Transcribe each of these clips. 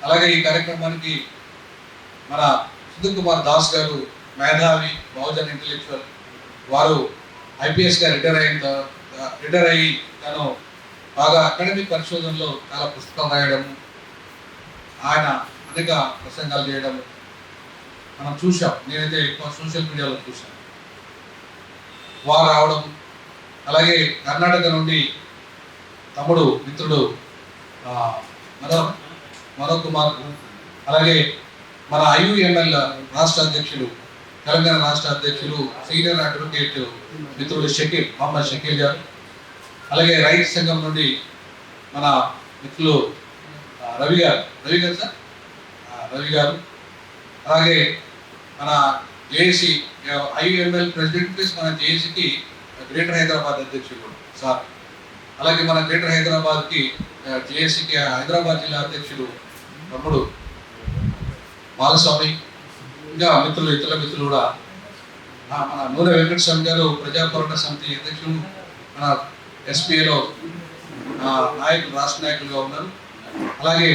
అలాగే ఈ కార్యక్రమానికి మన సుధీర్ కుమార్ దాస్ గారు మేధావి బహుజన్ ఇంటెలెక్చువల్, వారు ఐపీఎస్గా రిటైర్ అయ్యి తను బాగా అకాడమిక్ పరిశోధనలో చాలా పుస్తకాలు రాయడము, ఆయన అనేక ప్రసంగాలు చేయడము మనం చూసాం. నేనైతే ఎక్కువ సోషల్ మీడియాలో చూశాను. వారు రావడం, అలాగే కర్ణాటక నుండి తమ్ముడు మిత్రుడు మనోజ్ కుమార్, అలాగే మన ఐయుఎంఎల్ రాష్ట్ర అధ్యక్షులు, తెలంగాణ రాష్ట్ర అధ్యక్షులు, సీనియర్ అడ్వకేట్ మిత్రుడు మహమ్మద్ షకీల్ గారు, అలాగే రైతు సంఘం నుండి మన మిత్రులు రవి గారు సార్ రవి గారు, అలాగే మన జేఏసీ ఐయుఎంఎల్ ప్రెసిడెంట్ ప్లస్ మన జేఏసీకి గ్రేటర్ హైదరాబాద్ అధ్యక్షులు సార్, అలాగే మన గ్రేటర్ హైదరాబాద్కి జేఏసీకి హైదరాబాద్ జిల్లా అధ్యక్షుడు తమ్ముడు బాలస్వామి, ఇంకా మిత్రులు ఇతర మిత్రులు కూడా మన నూనె వెంకటస్వామి గారు ప్రజాపోరాట సమితి అధ్యక్షులు, మన ఎస్పీఏలో నాయకులు రాష్ట్ర నాయకులుగా ఉన్నారు. అలాగే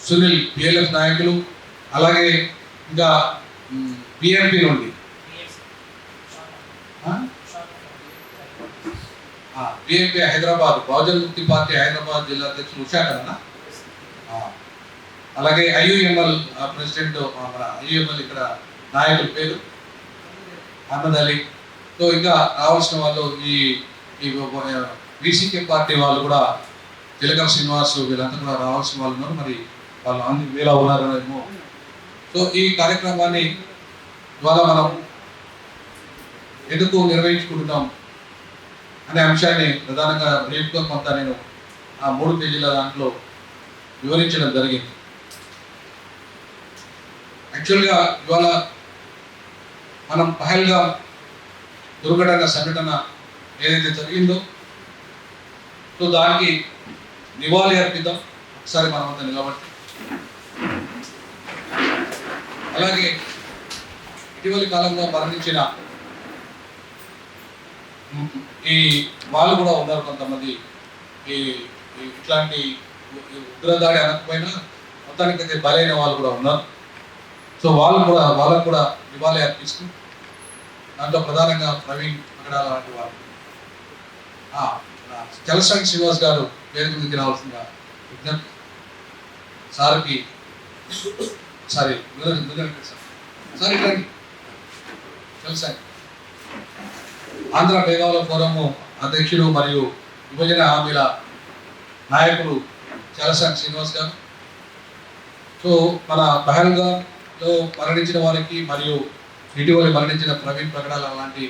సునీల్ పిఎల్ఎఫ్ నాయకులు, అలాగే ఇంకా బిఎంపీ నుండి బిఎంపీ హైదరాబాద్ బహుజన్ ముక్తి పార్టీ హైదరాబాద్ జిల్లా అధ్యక్షులు ఉషాకరణ, అలాగే ఐయుఎంఎల్ ప్రెసిడెంట్ మన ఐయుఎంఎల్ ఇక్కడ నాయకుల పేరు అహ్మద్ అలీ. సో ఇంకా రావాల్సిన వాళ్ళు ఈ బీసీకే పార్టీ వాళ్ళు కూడా తిలకర శ్రీనివాస్ వీళ్ళంతా కూడా రావాల్సిన వాళ్ళు ఉన్నారు. మరి వాళ్ళు అన్ని వేలా ఉన్నారేమో. సో ఈ కార్యక్రమాన్ని ఇవాళ మనం ఎందుకు నిర్వహించుకుంటున్నాం అనే అంశాన్ని ప్రధానంగా బ్రీఫ్గా కొంత నేను ఆ 3 పేజీల దాంట్లో వివరించడం జరిగింది. యాక్చువల్గా ఇవాళ మనం పహల్గామ్ దుర్ఘటన సంఘటన ఏదైతే జరిగిందో, సో దానికి నివాళి అర్పిద్దాం ఒకసారి మనం అంతా నిలబడి. అలాగే ఇటీవలి కాలంలో మరణించిన ఈ వాళ్ళు కూడా ఉన్నారు కొంతమంది, ఈ ఇట్లాంటి ఉగ్రదాడి అనకపోయినా మొత్తానికైతే బలైన వాళ్ళు కూడా ఉన్నారు. సో వాళ్ళకు కూడా నివాళి అర్పిస్తూ దాంట్లో ప్రధానంగా ప్రవీణ్ పగడాల లాంటి వాళ్ళు, చలసాని శ్రీనివాస్ గారు వేదిక మీదకి రావాల్సిందిగా విజ్ఞప్తి. సార్కి సారీ సార్ ఇట్లాంటి చలసాని ఆంధ్ర మేధావుల ఫోరము అధ్యక్షుడు మరియు విభజన హామీల నాయకుడు చలసాని శ్రీనివాస్ గారు. సో మన పహల్గామ్లో మరణించిన వారికి మరియు ఇటీవల మరణించిన ప్రవీణ్ పగడాల లాంటి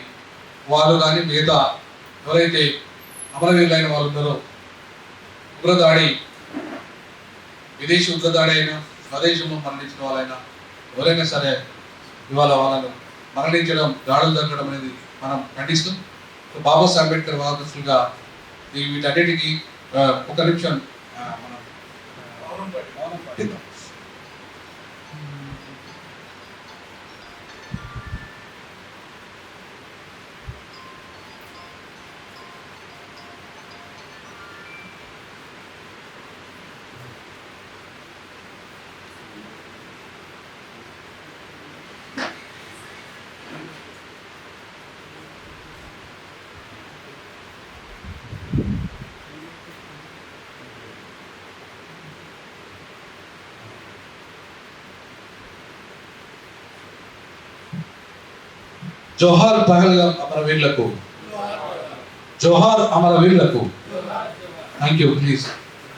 వారు కానీ మిగతా ఎవరైతే అమరవీరులైన వాళ్ళు ఉన్నారో, ఉగ్రదాడి విదేశీ ఉగ్రదాడి అయినా స్వదేశంలో మరణించిన వాళ్ళైనా ఎవరైనా సరే ఇవాళ వాళ్ళను మరణించడం, దాడులు జరగడం అనేది మనం ఖండిస్తాం. బాబాసాహెబ్ అంబేద్కర్ వారసులుగా వీటన్నిటికీ ఒక నిమిషం మనం మౌనం పట్టిద్దాం. జోహార్ పహల్గామ్ అమరవీరులకు, జోహార్ అమరవీరులకు. Thank you. ప్లీజ్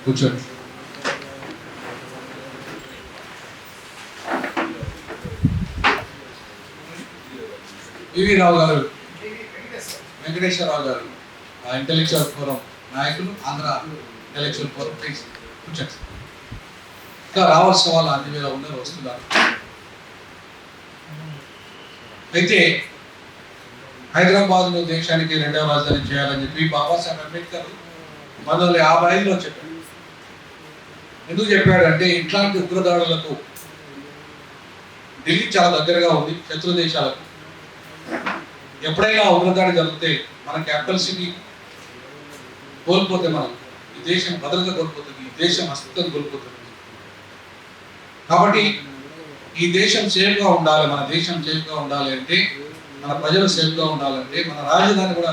కూర్చోండి. పివి రావు గారు, వెంకటేశ్వరరావు గారు, ఇంటెలెక్చువల్ ఫోరం నాయకులు, ఆంధ్ర ఇంటెలెక్చువల్ ఫోరం. ప్లీజ్ కూర్చోండి. ఇంకా రావాల్సిన వాళ్ళు అన్ని వేళ ఉన్నారు, వస్తున్నారు. అయితే హైదరాబాద్ను దేశానికి 2వ రాజధాని చేయాలని చెప్పి బాబాసాహెబ్ అంబేద్కర్ 1955లో చెప్పాడు. ఎందుకు చెప్పాడంటే ఇట్లాంటి ఉగ్రదాడులకు ఢిల్లీ చాలా దగ్గరగా ఉంది శత్రు దేశాలకు. ఎప్పుడైనా ఉగ్రదాడి జరిగితే మన క్యాపిటల్ సిటీ కోల్పోతే మనం ఈ దేశం భద్రత కోల్పోతుంది, ఈ దేశం అస్తిత్వం కోల్పోతుంది. కాబట్టి ఈ దేశం సేఫ్గా ఉండాలి, మన దేశం సేఫ్గా ఉండాలి అంటే, మన ప్రజలు సేఫ్గా ఉండాలంటే మన రాజధాని కూడా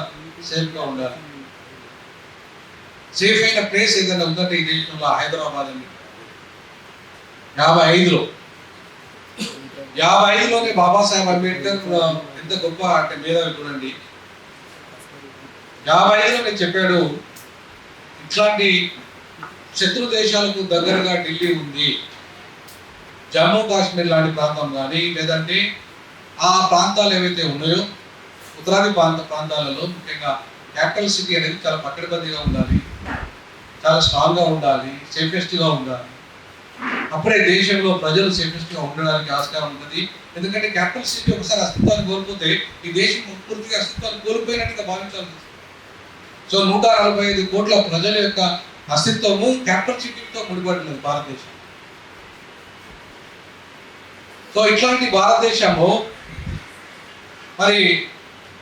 సేఫ్గా ఉండాలి. సేఫ్ అయిన ప్లేస్ ఏదైనా ఉందంటే ఈ దేశంలో హైదరాబాద్ అండి. 55లోనే బాబాసాహెబ్ అంబేద్కర్ ఎంత గొప్ప అంటే మేధావి చూడండి. 55లోనే చెప్పాడు, ఇట్లాంటి శత్రు దేశాలకు దగ్గరగా ఢిల్లీ ఉంది, జమ్మూ కాశ్మీర్ లాంటి ప్రాంతం కానీ లేదంటే ఆ ప్రాంతాలు ఏవైతే ఉన్నాయో ఉత్తరాది ప్రాంతాలలో ముఖ్యంగా క్యాపిటల్ సిటీ అనేది చాలా పకడ్బందీగా ఉండాలి, చాలా స్ట్రాంగ్గా ఉండాలి, సేఫెస్ట్గా ఉండాలి. అప్పుడే దేశంలో ప్రజలు సేఫెస్ట్గా ఉండడానికి ఆస్కారం ఉంటుంది. ఎందుకంటే క్యాపిటల్ సిటీ ఒకసారి అస్తిత్వాన్ని కోల్పోతే ఈ దేశం పూర్తిగా అస్తిత్వాన్ని కోల్పోయినట్టుగా భావించాల్సి వస్తుంది. సో 145 కోట్ల ప్రజల యొక్క అస్తిత్వము క్యాపిటల్ సిటీతో ముడిపడినది భారతదేశం. సో ఇట్లాంటి భారతదేశము మరి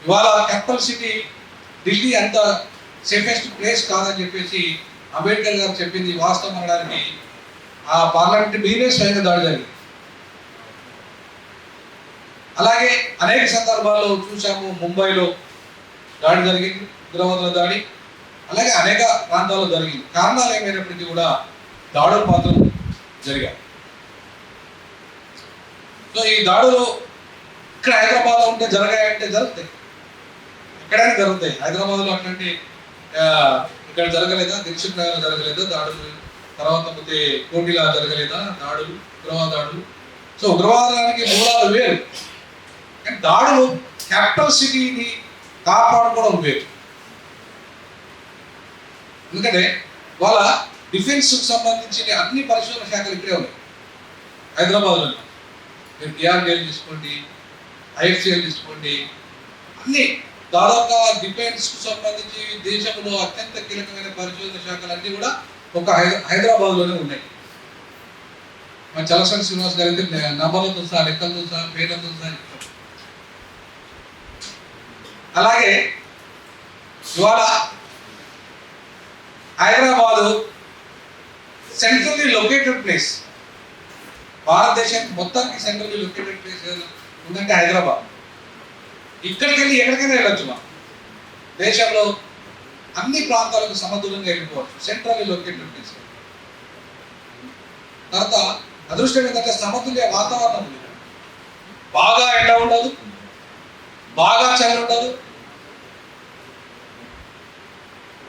ఇవాళ క్యాపిటల్ సిటీ ఢిల్లీ అంత సేఫెస్ట్ ప్లేస్ కాదని చెప్పేసి అంబేద్కర్ గారు చెప్పింది వాస్తవం అనడానికి ఆ పార్లమెంట్ మీదే స్వయంగా దాడి జరిగింది. అలాగే అనేక సందర్భాల్లో చూసాము, ముంబైలో దాడి జరిగింది, ఉగ్రవాదుల దాడి, అలాగే అనేక ప్రాంతాల్లో జరిగింది. కారణాలు ఏమైనప్పటికీ కూడా దాడులు మాత్రం జరిగాయి. సో ఈ దాడులు ఇక్కడ హైదరాబాద్లో ఉంటే జరగాయంటే జరుగుతాయి, ఎక్కడైనా జరుగుతాయి. హైదరాబాద్లో అట్లాంటి ఇక్కడ జరగలేదా, దిల్సుఖ్ నగర్లో జరగలేదా దాడులు, తర్వాత పోతే కోటిలా జరగలేదా దాడులు, ఉగ్రవాద దాడులు. సో ఉగ్రవాదానికి మూలాలు వేరు, కానీ దాడులు క్యాపిటల్ సిటీని కాపాడుకోవడం వేరు. ఎందుకంటే వాళ్ళ డిఫెన్స్కి సంబంధించిన అన్ని పరిశోధన శాఖలు ఇక్కడే ఉన్నాయి హైదరాబాద్లో. మీరు డిఆర్డిఎల్ తీసుకోండి, ఐఎఫ్సిఎల్ తీసుకోండి, అన్ని దాదాపుగా డిఫెన్స్కు సంబంధించి దేశంలో అత్యంత కీలకమైన పరిశోధన శాఖలు అన్నీ కూడా ఒక హైదరాబాద్లోనే ఉన్నాయి. మన చలసాని శ్రీనివాస్ గారు అయితే నంబర్లతో సహా, లెక్కలతో సహా, పేర్లతో సహా. అలాగే ఇవాళ హైదరాబాదు సెంట్రల్లీ లొకేటెడ్ ప్లేస్, భారతదేశానికి మొత్తానికి సెంట్రల్లీ లొకేటెడ్ ప్లేస్ ఉందంటే హైదరాబాద్. ఇక్కడికి వెళ్ళి ఎక్కడికైనా వెళ్ళొచ్చు. మనం దేశంలో అన్ని ప్రాంతాలకు సమతుల్యంగా వెళ్ళిపోవచ్చు, సెంట్రల్లీ లొకేటెడ్ ప్లేస్. తర్వాత అదృష్టం ఏంటంటే సమతుల్య వాతావరణం ఉంది. బాగా ఎండ ఉండదు, బాగా చలి ఉండదు,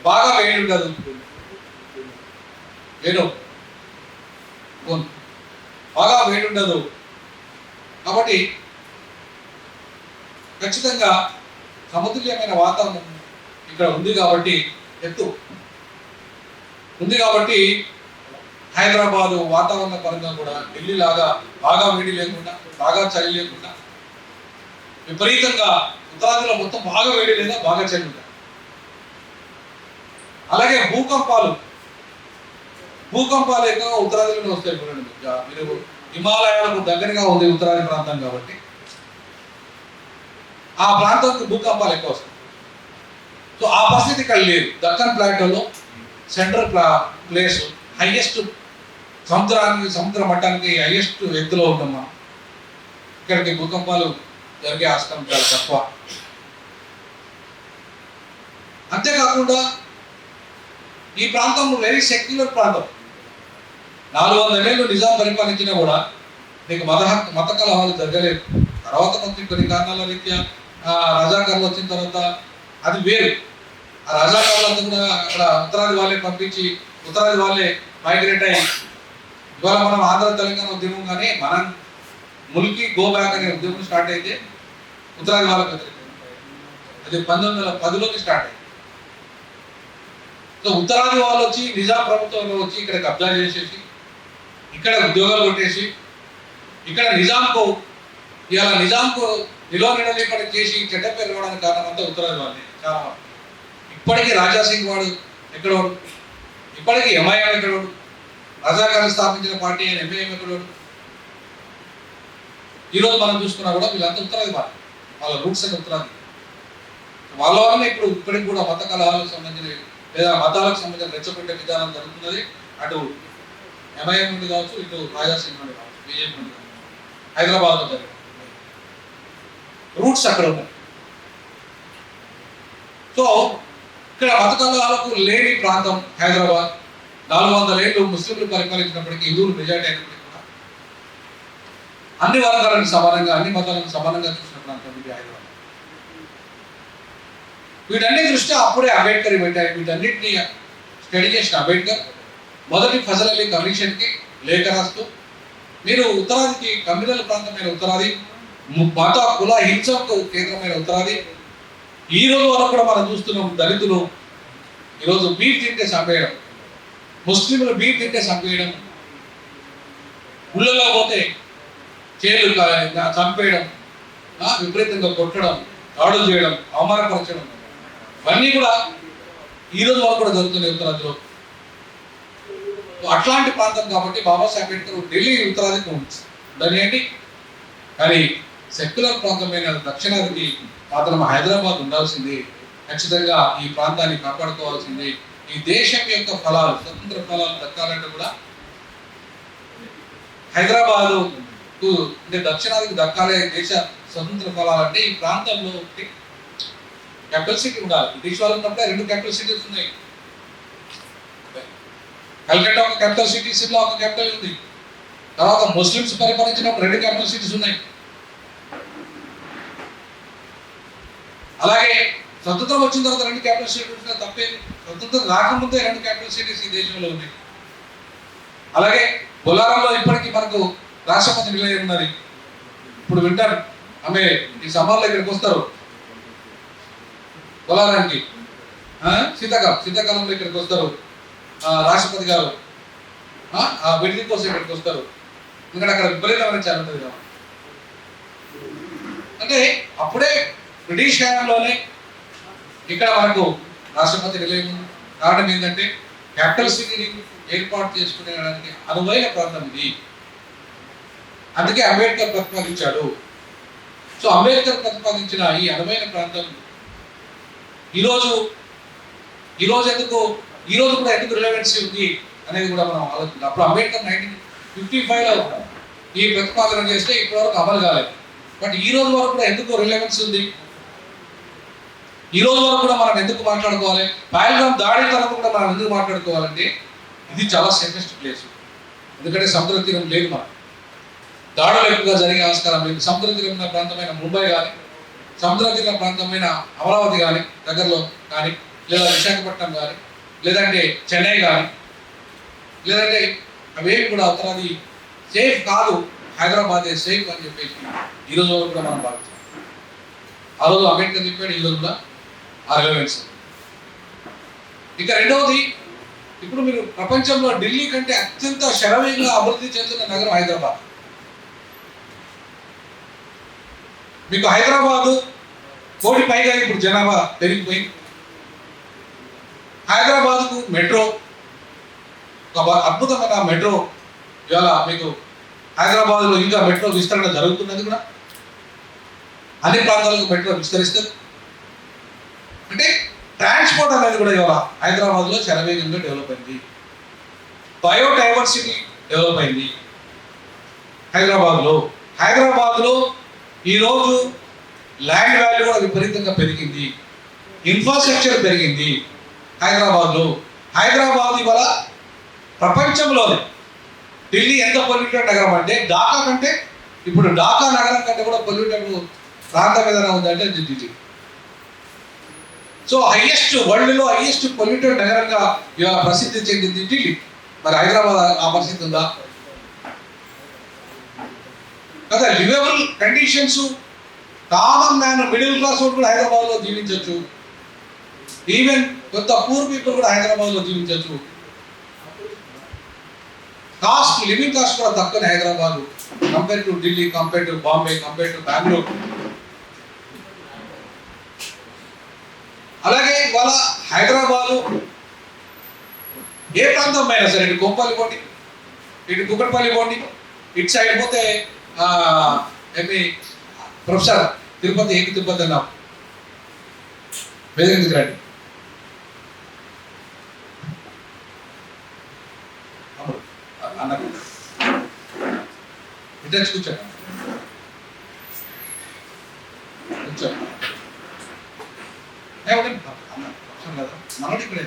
బాగా వేడి ఉండదు. బాగా వేడి ఉండదు. కాబట్టి ఖచ్చితంగా సమతుల్యమైన వాతావరణం ఇక్కడ ఉంది. కాబట్టి ఎత్తు ఉంది కాబట్టి హైదరాబాదు వాతావరణ పరంగా కూడా ఢిల్లీ లాగా బాగా వేడి లేకుండా, బాగా చలి లేకుండా, విపరీతంగా ఉత్తరాదిలో మొత్తం బాగా వేడి లేదా బాగా చలి ఉంటుంది. అలాగే భూకంపాలు ఎక్కువగా ఉత్తరాదిలోనే వస్తాయి. మీరు హిమాలయాలకు దగ్గరగా ఉంది ఉత్తరాది ప్రాంతం కాబట్టి ఆ ప్రాంతానికి భూకంపాలు ఎక్కువ వస్తాయి. సో ఆ పరిస్థితి ఇక్కడ లేదు. దక్కన్ ప్లాటోలో సెంట్రల్ ప్లేస్ హైయెస్ట్ సముద్ర మట్టానికి హైయెస్ట్ ఎత్తులో ఉందమ్మా. ఇక్కడికి భూకంపాలు జరిగే ఆస్కారం చాలా తక్కువ. అంతేకాకుండా ఈ ప్రాంతం వెరీ సెక్యులర్ ప్రాంతం. 400 ఏళ్ళు నిజాం పరిపాలించినా కూడా నీకు మత కలహాలు జరగలేదు. తర్వాత కొన్ని కారణాల రీత్యా రజాకారులు వచ్చిన తర్వాత అది వేరు. ఆ రజాకారులంతా కూడా అక్కడ ఉత్తరాది వాళ్ళే పంపించి ఉత్తరాది వాళ్ళే మైగ్రేట్ అయ్యి ఇవాళ మనం ఆంధ్ర తెలంగాణ ఉద్యమం కానీ మనం ముల్కి గో బ్యాక్ అనే ఉద్యమం స్టార్ట్ అయితే ఉత్తరాది వాళ్ళకి అది 1910లోకి స్టార్ట్ అయింది. సో ఉత్తరాది వాళ్ళు వచ్చి నిజాం ప్రభుత్వంలో వచ్చి ఇక్కడ కబ్జా చేసేసి ఇక్కడ ఉద్యోగాలు కొట్టేసి ఇక్కడ నిజాంకు నిలవనిడలేకుండా చేసి చెడ్డ పేరు రావడానికి కారణం అంతా ఉత్తరాది వాళ్ళే. చాలా ఇప్పటికీ రాజాసింగ్ వాడు ఎక్కడోడు, ఇప్పటికీ ఎంఐఎం ఎక్కడోడు, రజాకారులు స్థాపించిన పార్టీ అయిన ఎంఐఎం ఎక్కడోడు. ఈరోజు మనం చూసుకున్నా కూడా వీళ్ళంతా ఉత్తరాది వాళ్ళ రూట్స్ అని ఉత్తరాది వాళ్ళ వల్ల ఇప్పుడు ఇప్పటికి కూడా మత కలహాలకు సంబంధించిన లేదా మతాలకు సంబంధించిన రెచ్చగొట్టే విధానం జరుగుతున్నది. అటు ఎంఐఎం నుండి కావచ్చు, ఇటు రాజాసింగ్ నుండి కావచ్చు, బీజేపీ నుండి కావచ్చు, హైదరాబాద్లో జరిగింది. రూట్స్ అక్కడ ఉన్నాయి. సో ఇక్కడ మత కలహాలకు లేని ప్రాంతం హైదరాబాద్. 400 ఏళ్ళు ముస్లింలు పరిపాలించినప్పటికీ, హిందువులు మెజారిటీ అయినప్పటికీ కూడా అన్ని వర్గాలను సమానంగా, అన్ని మతాలను సమానంగా చూసిన ప్రాంతం ఇది హైదరాబాద్. వీటన్ని దృష్ట్యా అప్పుడే అంబేద్కర్ వీటన్నిటిని స్టడీ చేసిన అంబేద్కర్ మొదటి ఫజల్ అలీ కమిషన్కి లేఖ రాస్తూ, మీరు ఉత్తరాదికి కమ్యూనల్ ప్రాంతమైన ఉత్తరాది, మత కుల హింసకు కేంద్రమైన ఉత్తరాది, ఈ రోజు వరకు కూడా మనం చూస్తున్నాం. దళితులు ఈరోజు బీఫ్ తింటే చంపేయడం, ముస్లింలు బీఫ్ తింటే చంపేయడం, ఊళ్ళలో పోతే చేలు చంపేయడం, విపరీతంగా కొట్టడం, దాడులు చేయడం, అవమానపరచడం, ఇవన్నీ కూడా ఈ రోజు వరకు కూడా జరుగుతున్నాయి ఉత్తరాదిలో. అట్లాంటి ప్రాంతం కాబట్టి బాబాసాహెబ్ అంబేద్కర్ ఢిల్లీ ఉత్తరాదికి ఉందని ఏంటి, కానీ సెక్యులర్ ప్రాంతమైన దక్షిణాదికి మాత్రం హైదరాబాద్ ఉండాల్సింది. ఖచ్చితంగా ఈ ప్రాంతాన్ని కాపాడుకోవాల్సింది. ఈ దేశం యొక్క ఫలాలు, స్వతంత్ర ఫలాలు దక్కాలంటే కూడా హైదరాబాదు అంటే దక్షిణాదికి దక్కాలే దేశ స్వతంత్ర ఫలాలంటే ఈ ప్రాంతంలో క్యాపిటల్ సిటీ ఉండాలి. బ్రిటిష్ వాళ్ళు ఉన్నప్పుడే 2 క్యాపిటల్ సిటీస్ ఉన్నాయి. కల్కట్టా ఒక క్యాపిటల్ సిటీ, సిమ్లా ఒక క్యాపిటల్ ఉంది. తర్వాత ముస్లిమ్స్ పరిపాలించినప్పుడు 2 క్యాపిటల్ సిటీస్ ఉన్నాయి. అలాగే స్వతంత్రం వచ్చిన తర్వాత 2 క్యాపిటల్ సిటీస్ తప్పేది. స్వతంత్రం రాకముందే 2 క్యాపిటల్ సిటీస్ ఈ దేశంలో ఉన్నాయి. అలాగే బొలారంలో ఇప్పటికీ మనకు రాష్ట్రపతి నిలయం ఉన్నది. ఇప్పుడు వింటారు, ఆమె ఈ సమ్మర్లో ఇక్కడికి వస్తారు బొలారానికి, శీతాకాలంలో ఇక్కడికి వస్తారు రాష్ట్రపతి గారు, విడిది కోసం ఇక్కడికి వస్తారు. ఎందుకంటే అక్కడ విపరీతమైన చాలా ఉంటుంది కాబట్టి. అంటే అప్పుడే బ్రిటిష్ కాలంలోనే ఇక్కడ మనకు రాష్ట్రపతి నిలయం. కారణం ఏంటంటే క్యాపిటల్ సిటీని ఏర్పాటు చేసుకునేడానికి అనువైన ప్రాంతం ఇది. అందుకే అంబేద్కర్ ప్రతిపాదించాడు. సో అంబేద్కర్ ప్రతిపాదించిన ఈ అనువైన ప్రాంతం ఈరోజు కూడా ఎందుకు రిలవెన్సీ ఉంది అనేది కూడా మనం ఆలోచించాలి. అప్పుడు అంబేద్కర్ 1955లో ఈ ప్రతిపాదన చేస్తే ఇప్పటివరకు అమలు కాలేదు. బట్ ఈ రోజు వరకు కూడా ఎందుకు రిలవెన్స్ ఉంది, ఈ రోజు వరకు కూడా మనం ఎందుకు మాట్లాడుకోవాలి, పహల్గామ్ దాడి తర్వాత కూడా మనం ఎందుకు మాట్లాడుకోవాలంటే ఇది చాలా సేఫెస్ట్ ప్లేస్. ఎందుకంటే సముద్ర తీరం లేదు, మనం దాడులు ఎక్కువగా జరిగే ఆస్కారం లేదు. సముద్ర తీరం ఉన్న ప్రాంతమైన ముంబై కానీ, సముద్ర తీర ప్రాంతమైన అమరావతి కానీ దగ్గరలో కానీ, లేదా విశాఖపట్నం కానీ, లేదంటే చెన్నై కానీ, లేదంటే అవేవి కూడా ఉత్తరాది సేఫ్ కాదు, హైదరాబాదే సేఫ్ అని చెప్పేసి ఈరోజు వరకు కూడా మనం భావించాం. ఆ రోజు అంబేద్కర్ చెప్పాడు, ఈరోజు కూడా ఆ రిలవెన్స్. ఇక రెండవది, ఇప్పుడు మీరు ప్రపంచంలో ఢిల్లీ కంటే అత్యంత శరవేగంగా అభివృద్ధి చెందుతున్న నగరం హైదరాబాద్. మీకు హైదరాబాదు 1 కోటి పైగా ఇప్పుడు జనాభా పెరిగిపోయింది. హైదరాబాద్కు మెట్రో, ఒక అద్భుతమైన మెట్రో ఇవాళ మీకు హైదరాబాద్లో ఇంకా మెట్రో విస్తరణ జరుగుతున్నది కూడా. అన్ని ప్రాంతాలకు మెట్రో విస్తరిస్తుంది. అంటే ట్రాన్స్పోర్ట్ అనేది కూడా ఇవాళ హైదరాబాద్లో శరవేగంగా డెవలప్ అయింది. బయోడైవర్సిటీ డెవలప్ అయింది హైదరాబాద్లో ఈరోజు ల్యాండ్ వాల్యూ కూడా విపరీతంగా పెరిగింది, ఇన్ఫ్రాస్ట్రక్చర్ పెరిగింది హైదరాబాద్ ఇవాళ ప్రపంచంలోనే ఢిల్లీ ఎంత పొల్యూటెడ్ నగరం అంటే ఢాకా కంటే, ఇప్పుడు ఢాకా నగరం కంటే కూడా పొల్యూటెడ్ ప్రాంతం ఏదైనా ఉందంటే ఢిల్లీ. సో వరల్డ్లో హైయెస్ట్ పొల్యూటెడ్ నగరంగా ఇవాళ ప్రసిద్ధి చెందింది ఢిల్లీ. మరి హైదరాబాద్ ఆ పరిస్థితి ఉందా? కదా, liveable conditions, common man, middle class కూడా హైదరాబాద్లో జీవించవచ్చు. ఈవెన్ కొంత పూర్ పీపుల్ కూడా హైదరాబాద్లో జీవించవచ్చు. లివింగ్ కాస్ట్ కూడా తక్కువ Hyderabad compare to Delhi, compare to Bombay, compare to Bengaluru. అలాగే ఇవాళ హైదరాబాదు ఏ ప్రాంతం అయినా సరే, ఇటు కోంపల్లి పోండి, ఇటు కుకట్పల్లి పోండి, ఇటు సైడ్ పోతే ప్రొఫెసర్ తిరుపతి అన్నాం, వేదెందుకు రండి. అన్న ఇటు కూర్చోండి కూర్చోండి అన్న కదా మనోడి ఇక్కడే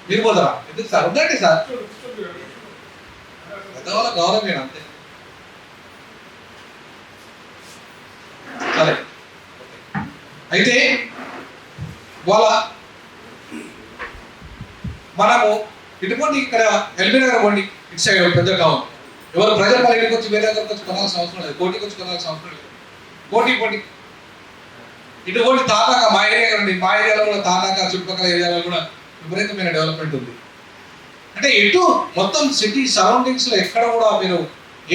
మీరు పోతారా ఎందుకు సార్ ఉండండి సార్ పెద్దవాళ్ళ గౌరవం నేను అంతే సరే అయితే వాళ్ళ మనము ఇటువంటి ఇక్కడ ఎల్బీ నగర్ పోండి ఇటు సైడ్ పెద్ద టౌన్ ఎవరు ప్రజల పల్లెకి వచ్చి వేరే దగ్గరకు వచ్చి కొనాల్సిన అవసరం లేదు కోటికి వచ్చి కొనాల్సిన అవసరం లేదు కోటి ఇటువంటి తానాక మా ఏరియా రండి మా ఏరియాలో కూడా తానాక చుట్టుపక్కల ఏరియాలో కూడా విపరీతమైన డెవలప్మెంట్ ఉంది అంటే ఎటు మొత్తం సిటీ సరౌండింగ్స్ లో ఎక్కడ కూడా మీరు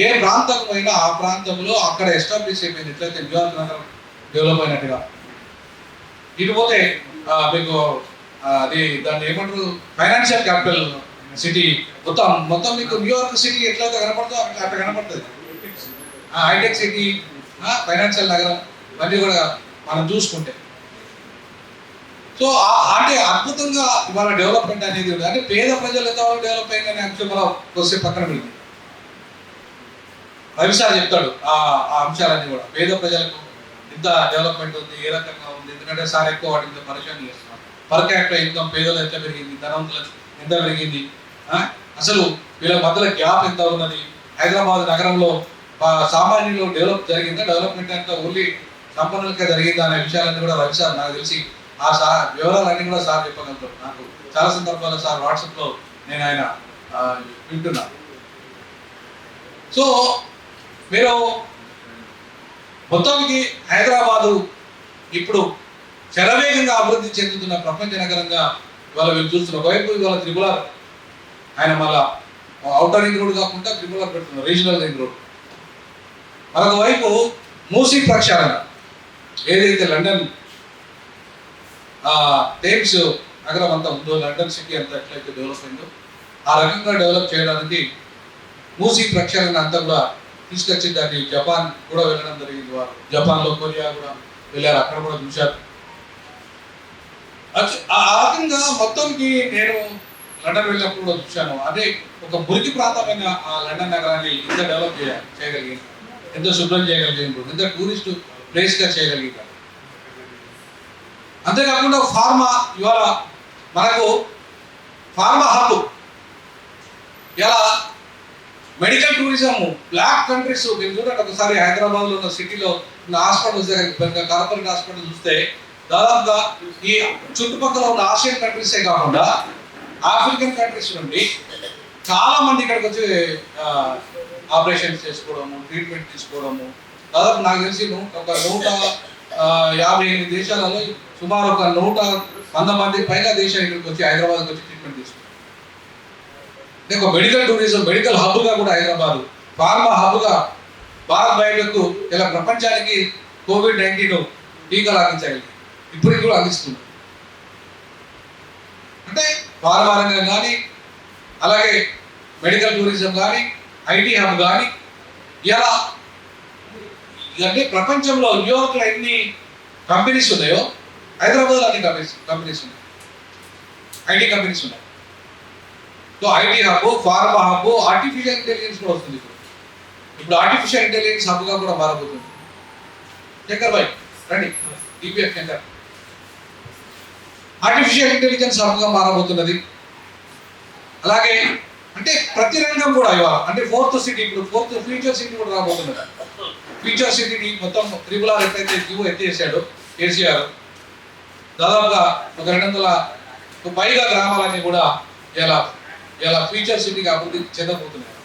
ఏ ప్రాంతం అయినా ఆ ప్రాంతంలో అక్కడ ఎస్టాబ్లిష్ అయిపోయింది ఎట్లయితే న్యూయార్క్ నగరం డెవలప్ అయినట్టుగా ఇటు పోతే మీకు అది దాన్ని ఏమంటారు ఫైనాన్షియల్ క్యాపిటల్ సిటీ మొత్తం మీకు న్యూయార్క్ సిటీ ఎట్లయితే కనపడుతుందో అట్లా కనపడుతుంది హైటెక్ సిటీ ఫైనాన్షియల్ నగరం ఇవన్నీ కూడా మనం చూసుకుంటే సో అంటే అద్భుతంగా ఇవాళ డెవలప్మెంట్ అనేది ఉంది అంటే పేద ప్రజలు ఎంత డెవలప్ అయిందని అంశం మనం కొద్దిసేపు పక్కన పెడుతుంది రవి సార్ చెప్తాడు ఆ అంశాలన్నీ కూడా పేద ప్రజలకు ఇంత డెవలప్మెంట్ ఉంది ఏ రకంగా ఉంది ఎందుకంటే సార్ ఎక్కువ వాటి మీద పరిచయం చేస్తున్నారు పర్ క్యాపిటల్ ఇన్కమ్ పేదలు ఎంత పెరిగింది ధనవంతులు ఎంత పెరిగింది అసలు వీళ్ళ మధ్యలో గ్యాప్ ఎంత ఉన్నది హైదరాబాద్ నగరంలో సామాన్యులు డెవలప్మెంట్ అంతా ఓన్లీ సంపన్నులకే జరిగిందా అనే విషయాలన్నీ కూడా రవి సార్ నాకు తెలిసి ఆ వివరాలన్నీ కూడా సార్ చెప్పగలుగుతారు నాకు చాలా సందర్భాల్లో సార్ వాట్సాప్లో నేను ఆయన వింటున్నా సో మీరు మొత్తానికి హైదరాబాదు ఇప్పుడు శరవేగంగా అభివృద్ధి చెందుతున్న ప్రపంచ నగరంగా ఇవాళ వీళ్ళు చూస్తున్నారు ఒకవైపు ఇవాళ త్రిపులార్ ఆయన మళ్ళా అవుటర్ రింగ్ రోడ్ కాకుండా త్రిపులార్ పెడుతున్నారు రీజనల్ రింగ్ రోడ్ మరొక వైపు మూసీ ప్రక్షాళన ఏదైతే లండన్ థేమ్స్ నగరం అంతా ఉందో లండన్ సిటీ అంతా ఎట్లయితే డెవలప్ అయిందో ఆ రకంగా డెవలప్ చేయడానికి మూసీ ప్రక్షాళన అంతా కూడా తీసుకొచ్చి దాన్ని జపాన్ కూడా వెళ్ళడం జరిగింది వారు జపాన్లో కొరియా కూడా వెళ్ళారు అక్కడ కూడా చూశారు ఆ రకంగా మొత్తానికి నేను లండన్ వెళ్ళినప్పుడు కూడా చూశాను అదే ఒక మురికి ప్రాంతమైన ఆ లండన్ నగరాన్ని ఎంత డెవలప్ చేయగలిగింది ఎంతో శుభ్రం చేయగలిగింది ఎంత టూరిస్ట్ ప్లేస్గా చేయగలిగారు అంతేకాకుండా ఫార్మా ఇవాళ మనకు ఫార్మా హబ్ ఇలా మెడికల్ టూరిజం బ్లాక్ కంట్రీస్ మీరు చూడండి ఒకసారి హైదరాబాద్లో ఉన్న సిటీలో ఉన్న హాస్పిటల్స్ దగ్గర కార్పొరేట్ హాస్పిటల్ చూస్తే దాదాపుగా ఈ చుట్టుపక్కల ఉన్న ఆసియన్ కంట్రీసే కాకుండా ఆఫ్రికన్ కంట్రీస్ నుండి చాలా మంది ఇక్కడికి వచ్చి ఆపరేషన్స్ చేసుకోవడము ట్రీట్మెంట్ తీసుకోవడము దాదాపు నాకు తెలిసి ఒక 158 దేశాలలో సుమారు ఒక 100 మంది పైగా దేశాలు ఇక్కడికి వచ్చి హైదరాబాద్కి వచ్చి ట్రీట్మెంట్ తీసుకుంటారు ఒక మెడికల్ టూరిజం మెడికల్ హబ్గా కూడా హైదరాబాద్ ఫార్మా హబ్గా భారత్ బయోటెక్ ఇలా ప్రపంచానికి COVID-19 టీకాలు అందించగలిగింది ఇప్పటికి కూడా అందిస్తుంది అంటే ఫార్మా రంగం కానీ అలాగే మెడికల్ టూరిజం కానీ ఐటీ హబ్ కానీ ఇలా అంటే ప్రపంచంలో న్యూయార్క్లో ఎన్ని కంపెనీస్ ఉన్నాయో హైదరాబాద్లో అన్ని కంపెనీస్ ఉన్నాయి ఐటీ కంపెనీస్ ఉన్నాయి so IT hub pharma hub artificial intelligence కూడా వస్తుంది ఇప్పుడు ఆర్టిఫిషియల్ ఇంటెలిజెన్స్ హబ్గా కూడా మారబోతుంది శంకర్ భాయ్ రండి టీపీఎఫ్ శంకర్ ఆర్టిఫిషియల్ ఇంటెలిజెన్స్ హబ్గా మారబోతున్నది అలాగే అంటే ప్రతి రంగం కూడా ఇవాళ అంటే ఫోర్త్ సిటీ ఇప్పుడు ఫోర్త్ ఫ్యూచర్ సిటీ కూడా రాబోతున్నది ఫ్యూచర్ సిటీని మొత్తం త్రిపులార్ ఎట్లయితే జీవో ఎత్తేసాడో కేసీఆర్ దాదాపుగా ఒక 200 పైగా గ్రామాలన్నీ కూడా ఇలా ఫ్యూచర్ సిటీగా అభివృద్ధి చెందబోతున్నాయి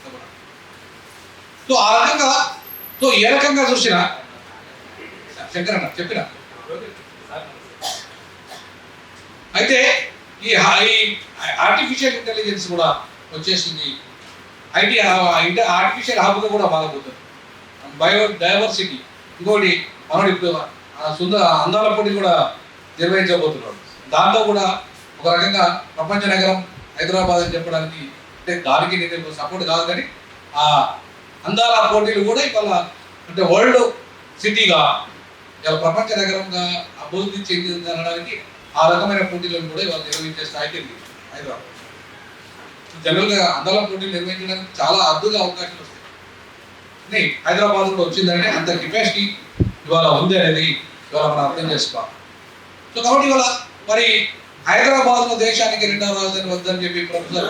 సో ఆ రకంగా సో ఏ రకంగా చూసినా శంకర్ అన్న చెప్పిన అయితే ఈ ఆర్టిఫిషియల్ ఇంటెలిజెన్స్ కూడా వచ్చేసింది ఐటీ ఆర్టిఫిషియల్ హబ్గా కూడా మారబోతుంది బయోడైవర్సిటీ ఇంకోటి మనోడు ఇప్పుడు అందాల పోటీ కూడా నిర్వహించబోతున్నాడు దాంతో కూడా ఒక రకంగా ప్రపంచ నగరం హైదరాబాద్ అని చెప్పడానికి అంటే దానికి నేను సపోర్ట్ కాదు కానీ ఆ అందాల పోటీలు కూడా ఇవాళ అంటే వరల్డ్ సిటీగా ఇలా ప్రపంచ నగరంగా అభివృద్ధి చెందింది అనడానికి ఆ రకమైన పోటీలను కూడా ఇవాళ నిర్వహించే స్థాయికి హైదరాబాద్ జనరల్గా అందాల పోటీలు నిర్వహించడానికి చాలా అద్భుత అవకాశాలు వస్తాయి. హైదరాబాద్ కూడా వచ్చిందంటే అంత కెపాసిటీ ఇవాళ ఉంది అనేది ఇవాళ మనం అర్థం చేసుకోవాలి. సో కాబట్టి ఇవాళ మరి హైదరాబాద్లో దేశానికి రెండవ రాజధాని వద్దని చెప్పి ప్రొఫెసర్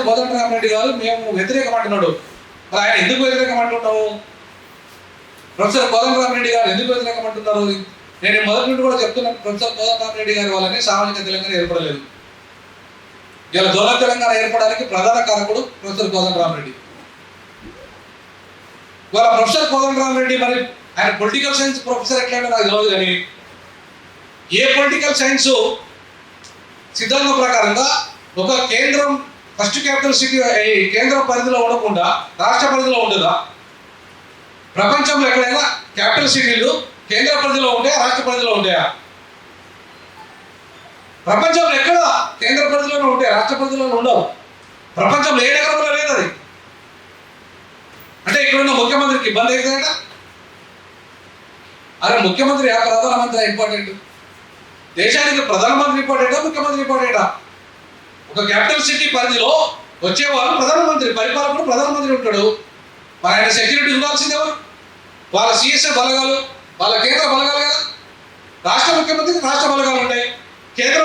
కోదండరామరెడ్డి గారు మేము వ్యతిరేకం అంటున్నాడు. మరి ఆయన ఎందుకు వ్యతిరేకం అంటున్నావు? ప్రొఫెసర్ కోదండరామరెడ్డి గారు ఎందుకు వ్యతిరేకం అంటున్నారు? నేను మొదటి నుండి కూడా చెప్తున్నాను, ప్రొఫెసర్ కోదండరామరెడ్డి గారి వల్లనే సామాజిక తెలంగాణ ఏర్పడలేదు. ఇలా దొర తెలంగాణ ఏర్పడడానికి ప్రధాన కారకుడు ప్రొఫెసర్ కోదండరామరెడ్డి. ఇవాళ ప్రొఫెసర్ కోదండరామరెడ్డి మరి ఆయన పొలిటికల్ సైన్స్ ప్రొఫెసర్ ఎట్లయినా నాకు తెలియదు, కానీ ఏ పొలిటికల్ సైన్స్ సిద్ధాంత ప్రకారంగా ఒక కేంద్రం ఫస్ట్ క్యాపిటల్ సిటీ కేంద్ర పరిధిలో ఉండకుండా రాష్ట్ర పరిధిలో ఉండదా? ప్రపంచంలో ఎక్కడైనా క్యాపిటల్ సిటీలు కేంద్ర పరిధిలో ఉంటాయా, రాష్ట్ర పరిధిలో ఉంటాయా? ప్రపంచంలో ఎక్కడ కేంద్ర పరిధిలోనే ఉంటాయి, రాష్ట్ర పరిధిలోనే ఉండవు. ప్రపంచంలో ఏ నగరంలో లేదు అది. అంటే ఇక్కడ ఉన్న ముఖ్యమంత్రికి ఇబ్బంది అవుతుందట. అరే ముఖ్యమంత్రి ప్రధానమంత్రి ఇంపార్టెంట్? దేశానికి ప్రధానమంత్రి ఇంపార్టెంటా, ముఖ్యమంత్రి ఇంపార్టెంటా? ఒక క్యాపిటల్ సిటీ పరిధిలో వచ్చేవాళ్ళు ప్రధానమంత్రి, పరిపాలకుడు ప్రధానమంత్రి ఉంటాడు. మరి ఆయన సెక్యూరిటీ ఉండాల్సింది ఎవరు? వాళ్ళ సిఎస్ఏ బలగాలు, వాళ్ళ కేంద్ర బలగాలు కదా. రాష్ట్ర ముఖ్యమంత్రికి రాష్ట్ర బలగాలు ఉంటాయి, కేంద్ర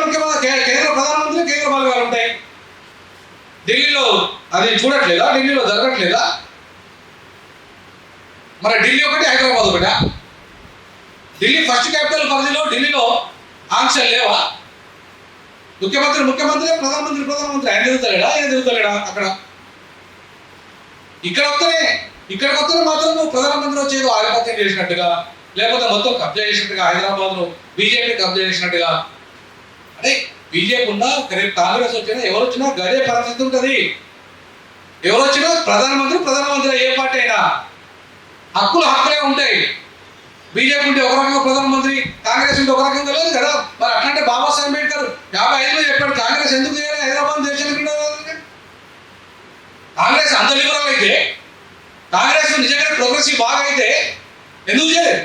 ప్రధానమంత్రి కేంద్ర బలగాలు ఉంటాయి. ఢిల్లీలో అది చూడట్లేదా? ఢిల్లీలో జరగట్లేదా? మరి ఢిల్లీ ఒకటి, హైదరాబాద్ ఒకటా? ఢిల్లీ ఫస్ట్ క్యాపిటల్ పరిధిలో ఢిల్లీలో ఆంక్షలు లేవా? ముఖ్యమంత్రి ప్రధానమంత్రి ఆయన తిరుగుతలేడా అక్కడ? ఇక్కడికి వస్తేనే మాత్రం నువ్వు ప్రధానమంత్రి వచ్చేది ఆధిపత్యం చేసినట్టుగా, లేకపోతే మొత్తం కబ్జా చేసినట్టుగా, హైదరాబాద్లో బీజేపీ కబ్జా చేసినట్టుగా. అంటే బీజేపీ ఉన్నా రేపు కాంగ్రెస్ వచ్చినా ఎవరు వచ్చినా గదే పరిస్థితి ఉంటుంది. ఎవరు వచ్చినా ప్రధానమంత్రి ఏ పార్టీ అయినా హక్కులే ఉంటాయి. బీజేపీ ఉంటే ఒక రకంగా ప్రధానమంత్రి, కాంగ్రెస్ ఉంటే ఒక రకంగా లేదు కదా. మరి అట్లాంటి బాబాసాహెబ్ అంబేద్కర్ 55లో చెప్పాడు కాంగ్రెస్ ఎందుకు చేయాలి హైదరాబాద్ దేశానికి? కాంగ్రెస్ అంత లిబరల్ అయితే, కాంగ్రెస్ నిజంగా ప్రోగ్రెసివ్ బాగా అయితే ఎందుకు చేయలేదు?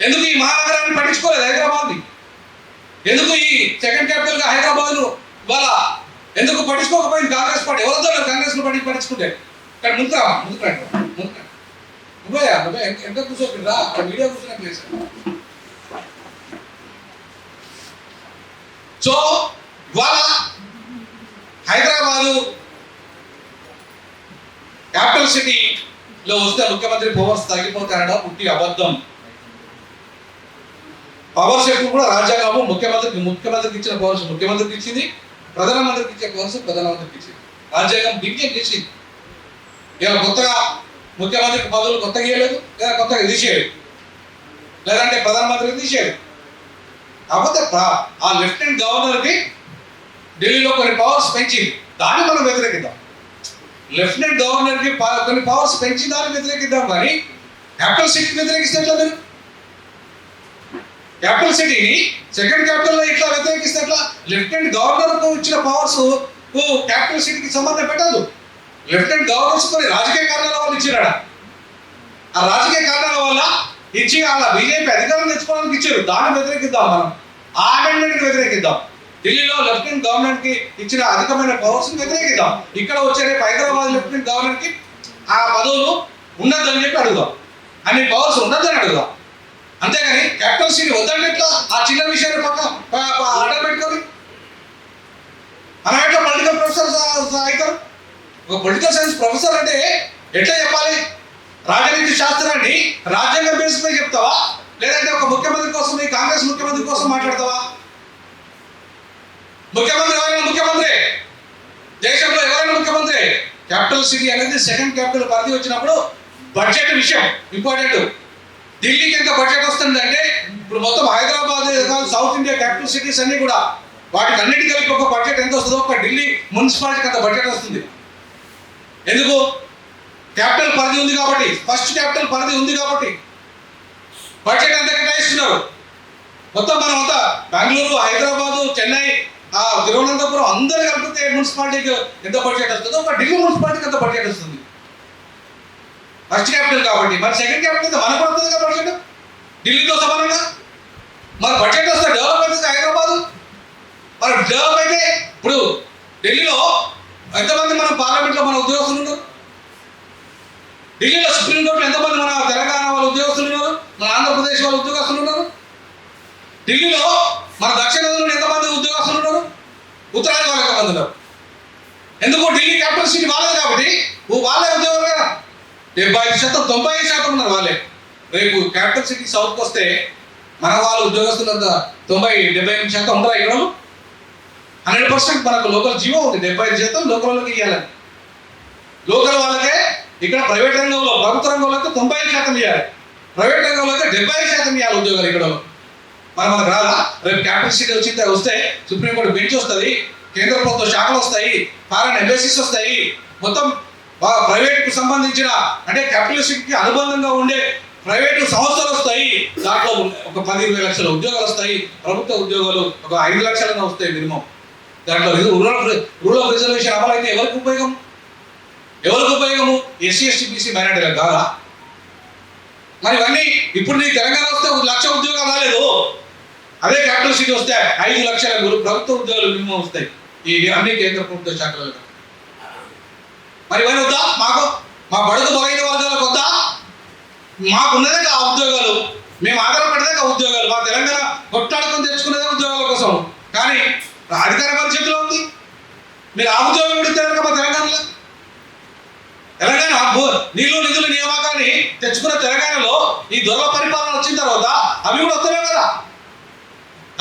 ఎందుకు ఈ మహానగరాన్ని పట్టించుకోలేదు హైదరాబాద్ని? ఎందుకు ఈ సెకండ్ క్యాపిటల్ గా హైదరాబాద్ ఇవాళ ఎందుకు పట్టించుకోకపోయింది కాంగ్రెస్ పార్టీ? ఎవరితో కాంగ్రెస్ పట్టించుకుంటే ఇక్కడ ముందు ఎంత కూర్చోకుండా అక్కడ మీడియా కూర్చున్న ప్లేస్. సో ఇవాళ హైదరాబాదు క్యాపిటల్ సిటీలో వస్తే ముఖ్యమంత్రి పవర్స్ తగ్గిపోతారట పుట్టి అబద్ధం. పవర్స్ ఎప్పుడు కూడా రాజ్యాంగము ముఖ్యమంత్రికి ఇచ్చిన పవర్స్ ముఖ్యమంత్రికి ఇచ్చింది, ప్రధానమంత్రికి ఇచ్చే పవర్స్ ప్రధానమంత్రికి ఇచ్చింది. రాజ్యాంగం డిక్టేట్ చేసింది. ఇలా కొత్తగా ముఖ్యమంత్రికి పదవులు కొత్తగా ఇవ్వలేదు, లేదా కొత్తగా తీసేయలేదు, లేదంటే ప్రధానమంత్రికి తీసేయలేదు. కాకపోతే ఆ లెఫ్టినెంట్ గవర్నర్కి ఢిల్లీలో కొన్ని పవర్స్ పెంచింది, దాన్ని మనం వ్యతిరేకిద్దాం. లెఫ్టినెంట్ గవర్నర్కి కొన్ని పవర్స్ పెంచి దాన్ని వ్యతిరేకిద్దాం. కానీ క్యాపిటల్ సిటీని వ్యతిరేకిస్తే ఎట్లా? మీరు క్యాపిటల్ సిటీని సెకండ్ క్యాపిటల్లో ఇట్లా వ్యతిరేకిస్తే ఎట్లా? లెఫ్టినెంట్ గవర్నర్కు ఇచ్చిన పవర్స్ క్యాపిటల్ సిటీకి సంబంధం పెట్టదు. లెఫ్టినెంట్ గవర్నర్స్ కొన్ని రాజకీయ కారణాల వల్ల ఇచ్చినాడు. ఆ రాజకీయ కారణాల వల్ల ఇచ్చి అలా బీజేపీ అధికారం తెచ్చుకోవడానికి ఇచ్చారు. దాన్ని వ్యతిరేకిద్దాం, మనం ఆ అమెండ్మెంట్ని వ్యతిరేకిద్దాం. ఢిల్లీలో లెఫ్టినెంట్ గవర్నర్కి ఇచ్చిన అధికమైన పవర్స్ వ్యతిరేకిద్దాం. ఇక్కడ వచ్చే రేపు హైదరాబాద్ లెఫ్టినెంట్ గవర్నర్కి ఆ పదవులు ఉండద్దని చెప్పి అడుగుదాం, అన్ని పవర్స్ ఉండద్దని అడుగుదాం. అంతేగాని క్యాపిటల్ సిటీ వద్దంటే ఎట్లా? ఆ చిన్న విషయాన్ని అడ్డం పెట్టుకొని మనం ఎట్లా పొలిటికల్ ప్రొఫెసర్ అవుతారు? ఒక పొలిటికల్ సైన్స్ ప్రొఫెసర్ అంటే ఎట్లా చెప్పాలి? రాజనీతి శాస్త్రాన్ని రాజ్యాంగం బేస్ పై చెప్తావా, లేదంటే ఒక ముఖ్యమంత్రి కోసం, ఈ కాంగ్రెస్ ముఖ్యమంత్రి కోసం మాట్లాడతావా? ముఖ్యమంత్రి ఎవరైనా ముఖ్యమంత్రి, దేశంలో ఎవరైనా ముఖ్యమంత్రి. క్యాపిటల్ సిటీ అనేది సెకండ్ క్యాపిటల్ పరిధి వచ్చినప్పుడు బడ్జెట్ విషయం ఇంపార్టెంట్. ఢిల్లీకి ఎంత బడ్జెట్ వస్తుంది అంటే ఇప్పుడు మొత్తం Hyderabad, south India capital cities అన్ని కూడా వాటికి అన్నిటి కలిపి ఒక బడ్జెట్ ఎంత వస్తుందో ఒక ఢిల్లీ మున్సిపాలిటీకి అంత బడ్జెట్ వస్తుంది. ఎందుకు? క్యాపిటల్ పరిధి ఉంది కాబట్టి, ఫస్ట్ క్యాపిటల్ పరిధి ఉంది కాబట్టి బడ్జెట్ ఎంత కేటాయిస్తున్నారు. మొత్తం మనం అంతా బెంగళూరు, హైదరాబాదు, చెన్నై, తిరువనంతపురం అందరు కలిపితే మున్సిపాలిటీకి ఎంత బడ్జెట్ వస్తుందో ఒక ఢిల్లీ మున్సిపాలిటీకి ఎంత బడ్జెట్ వస్తుంది. ఫస్ట్ క్యాపిటల్ కాబట్టి. మరి సెకండ్ క్యాపిటల్ మనకు వస్తుంది కదా బడ్జెట్ ఢిల్లీతో సమానంగా. మరి బడ్జెట్ వస్తే డెవలప్ అవుతుంది హైదరాబాద్. మరి డెవలప్ అయితే ఇప్పుడు ఢిల్లీలో ఎంతమంది మన పార్లమెంట్లో మన ఉద్యోగస్తులు ఉన్నారు? ఢిల్లీలో సుప్రీంకోర్టులో ఎంతమంది మన తెలంగాణ వాళ్ళ ఉద్యోగస్తులు ఉన్నారు? మన ఆంధ్రప్రదేశ్ వాళ్ళ ఉద్యోగస్తులు ఉన్నారు? ఢిల్లీలో మన దక్షిణాదిలో ఎంతమంది ఉద్యోగస్తులు ఉన్నారు? ఉత్తరాది వాళ్ళు ఎంతమంది ఉన్నారు? ఎందుకు? ఢిల్లీ క్యాపిటల్ సిటీ వాళ్ళే కాబట్టి వాళ్ళే ఉద్యోగాలు కదా. 75% 90% ఉన్నారు వాళ్ళే. రేపు క్యాపిటల్ సిటీ సౌత్కి వస్తే మన వాళ్ళ ఉద్యోగస్తులంతా 90-75% ఉండరా? ఇక్కడ 100% మనకు లోకల్ జీవో ఉంది. 75% లోకల్ వాళ్ళకి ఇవ్వాలని. లోకల్ వాళ్ళకే ఇక్కడ ప్రైవేట్ రంగంలో, ప్రభుత్వ రంగంలో అయితే 90% ఇవ్వాలి, ప్రైవేట్ రంగంలో అయితే 70% ఇవ్వాలి ఉద్యోగాలు ఇక్కడ. మనకు రాదా? రేపు క్యాపిటల్ సిటీ వస్తే సుప్రీంకోర్టు బెంచ్ వస్తుంది, కేంద్ర ప్రభుత్వ శాఖలు వస్తాయి, ఫారెన్ ఎంబసీస్ వస్తాయి, మొత్తం ప్రైవేట్కు సంబంధించిన అంటే క్యాపిటల్ సిటీకి అనుబంధంగా ఉండే ప్రైవేటు సంస్థలు వస్తాయి. దాంట్లో ఒక 10-20 లక్షల ఉద్యోగాలు వస్తాయి. ప్రభుత్వ ఉద్యోగాలు ఒక 5 లక్షలుగా వస్తాయి మినిమం. దాంట్లో రూరల్ రిజర్వేషన్ అమలు అయితే ఎవరికి ఉపయోగం? ఎస్సీ ఎస్టీ బీసీ మైనార్టీలకు కాదా? మరి ఇవన్నీ ఇప్పుడు నీ తెలంగాణ వస్తే 1 లక్ష ఉద్యోగాలు రాలేదు. అదే క్యాపిటల్ సిటీ వస్తే 5 లక్షల ప్రభుత్వ ఉద్యోగాలు మినిమం వస్తాయి ఈ అన్ని కేంద్ర ప్రభుత్వ శాఖలలో. మరి ఇవన్నీ వద్దా? మా బడుగు బలైన వర్గాలకు వద్దా? మాకున్నదే ఆ ఉద్యోగాలు, మేము ఆధారపడేదే ఆ ఉద్యోగాలు. మా తెలంగాణ కొట్లాడుకొని తెచ్చుకునేదే ఉద్యోగాల కోసం. కానీ అధికార పరిస్థితిలో ఉంది. మీరు ఆ ఉద్యోగం పెడతారు మా తెలంగాణలో. తెలంగాణ నీళ్లు నిధుల నియామకాన్ని తెచ్చుకున్న తెలంగాణలో ఈ దొరల పరిపాలన వచ్చిన తర్వాత అవి కూడా వస్తలేవు కదా,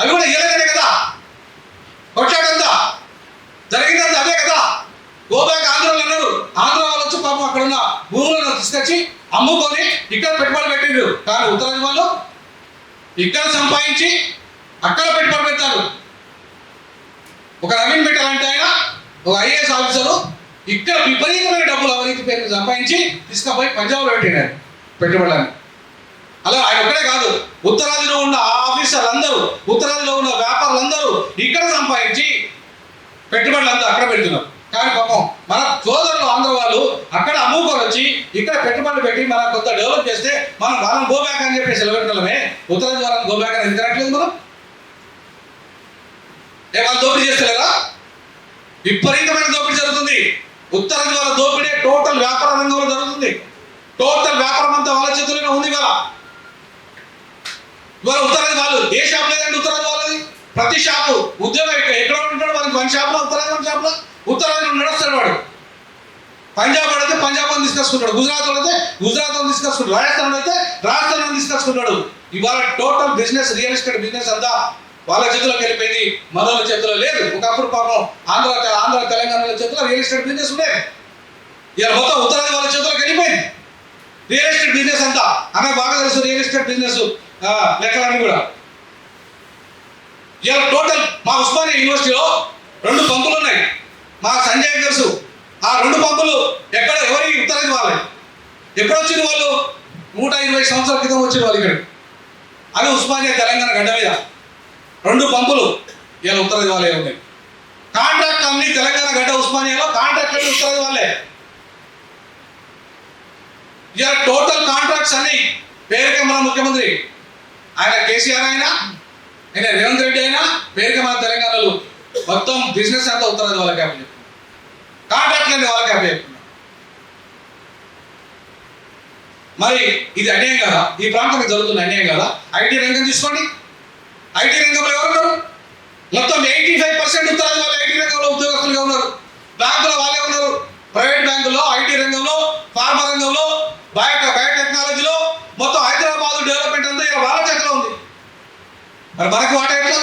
అవి కూడా ఇయ్యలేదనే కదా. కొట్లాడంతా జరిగిందంతా అదే కదా. గోబ్యాక్ ఆంధ్రలో అన్నారు. ఆంధ్ర వాళ్ళు వచ్చి పాపం అక్కడ ఉన్న భూములను తీసుకొచ్చి అమ్ముకొని ఇక్కడ పెట్టుబడి పెట్టిండ్రు. కానీ ఉత్తరాది వాళ్ళు ఇక్కడ సంపాదించి అక్కడ పెట్టుబడి పెడతారు. ఒక నవీన్ పెట్టాలంటే ఆయన ఒక ఐఏఎస్ ఆఫీసరు ఇక్కడ విపరీతమైన డబ్బులు అవినీతి పేరు సంపాదించి తీసుకుపోయి పంజాబ్లో పెట్టినారు పెట్టుబడులని. అలా ఆయన ఒక్కడే కాదు, ఉత్తరాదిలో ఉన్న ఆఫీసర్లు అందరూ, ఉత్తరాదిలో ఉన్న వ్యాపారులందరూ ఇక్కడ సంపాదించి పెట్టుబడులంతా అక్కడ పెడుతున్నారు. కానీ పాపం మన సోదరులు ఆంధ్ర వాళ్ళు అక్కడ అమ్ముకొని వచ్చి ఇక్కడ పెట్టుబడులు పెట్టి మనం కొంత డెవలప్ చేస్తే మనం వాళ్ళని గోబ్యాక్ అని చెప్పేసి సెలవుకుంటామే. ఉత్తరాది వాళ్ళని గోబ్యాక్ అని ఎందుకు రావట్లేదు మనం? వాళ్ళు దోపిడీ చేస్తలేరా? విపరీతమైన దోపిడీ జరుగుతుంది. ఉత్తరాది వాళ్ళ దోపిడీ టోటల్ వ్యాపార రంగంలో జరుగుతుంది. టోటల్ వ్యాపారం అంతా వాళ్ళ చేతుల్లోనే ఉంది. ఇవాళ ఉత్తరాది వాళ్ళు ఏ షాప్ లేదండి ఉత్తరాది వాళ్ళది. ప్రతి షాపు ఉద్యోగం ఎక్కడ ఉంటాడు వాళ్ళకి 1 షాప్లో, ఉత్తరాది 1 షాప్లో. ఉత్తరాది నడుస్తాడు వాడు. పంజాబ్ అయితే పంజాబ్ అని తీసుకొచ్చుకుంటాడు, గుజరాత్ అయితే గుజరాత్ అని తీసుకొచ్చుకుంటాడు, రాజస్థాన్ అయితే రాజస్థాన్ అని తీసుకొచ్చుకుంటాడు. ఇవాళ total business, real estate business అంతా వాళ్ళ చేతిలోకి వెళ్ళిపోయింది, మనోళ్ళ చేతిలో లేదు. ఒకప్పుడు పాపం ఆంధ్ర తెలంగాణ చేతిలో రియల్ ఎస్టేట్ బిజినెస్ ఉండేది. ఇలా మొత్తం ఉత్తరాది వాళ్ళ చేతిలోకి వెళ్ళిపోయింది రియల్ ఎస్టేట్ బిజినెస్ అంతా. ఆమె బాగా తెలుసు రియల్ ఎస్టేట్ బిజినెస్ లెక్కలన్నీ కూడా. ఇలా టోటల్ మా ఉస్మానియా యూనివర్సిటీలో 2 పంపులు ఉన్నాయి. మా సంజయ్ తెలుసు. ఆ 2 పంపులు ఎక్కడ ఎవరి ఉత్తరాది వాళ్ళే. ఎప్పుడు వచ్చిన వాళ్ళు 120 సంవత్సరాల క్రితం వచ్చిన వాళ్ళు ఇక్కడ. అది ఉస్మానియా తెలంగాణ గడ్డ మీద 2 పంపులు ఇలా ఉత్తరాది వాళ్ళే ఉన్నాయి. కాంట్రాక్ట్ అన్ని తెలంగాణ గడ్డ ఉస్మానియాలో కాంట్రాక్ట్ అన్ని ఉత్తరాది వాళ్ళే. ఇలా టోటల్ కాంట్రాక్ట్స్ అన్ని పేరుకే మన ముఖ్యమంత్రి ఆయన కేసీఆర్ అయినా, ఆయన రేవంత్ రెడ్డి అయినా పేరుకే మన తెలంగాణలో మొత్తం బిజినెస్ అంతా ఉత్తరాది వాళ్ళకి అప్పు చెప్తున్నారు. కాంట్రాక్ట్ అన్ని వాళ్ళకి అప్పు చెప్తున్నారు. మరి ఇది అన్యాయం కదా? ఈ ప్రాంతానికి జరుగుతున్న అన్యాయం కదా? ఐటీ రంగం తీసుకోండి. ఐటీ రంగంలో ఎవరున్నారు? మొత్తం 85% ఉత్తరాది వాళ్ళు ఐటీ రంగంలో ఉద్యోగస్తులుగా ఉన్నారు. బ్యాంకులో వాళ్ళే ఉన్నారు. ప్రైవేట్ బ్యాంకుల్లో, ఐటీ రంగంలో, ఫార్మా రంగంలో, బయోటెక్నాలజీలో మొత్తం హైదరాబాద్ డెవలప్మెంట్ అంతా ఇలా వాళ్ళ చేతిలో ఉంది. మరి మనకు వాట ఎట్లా?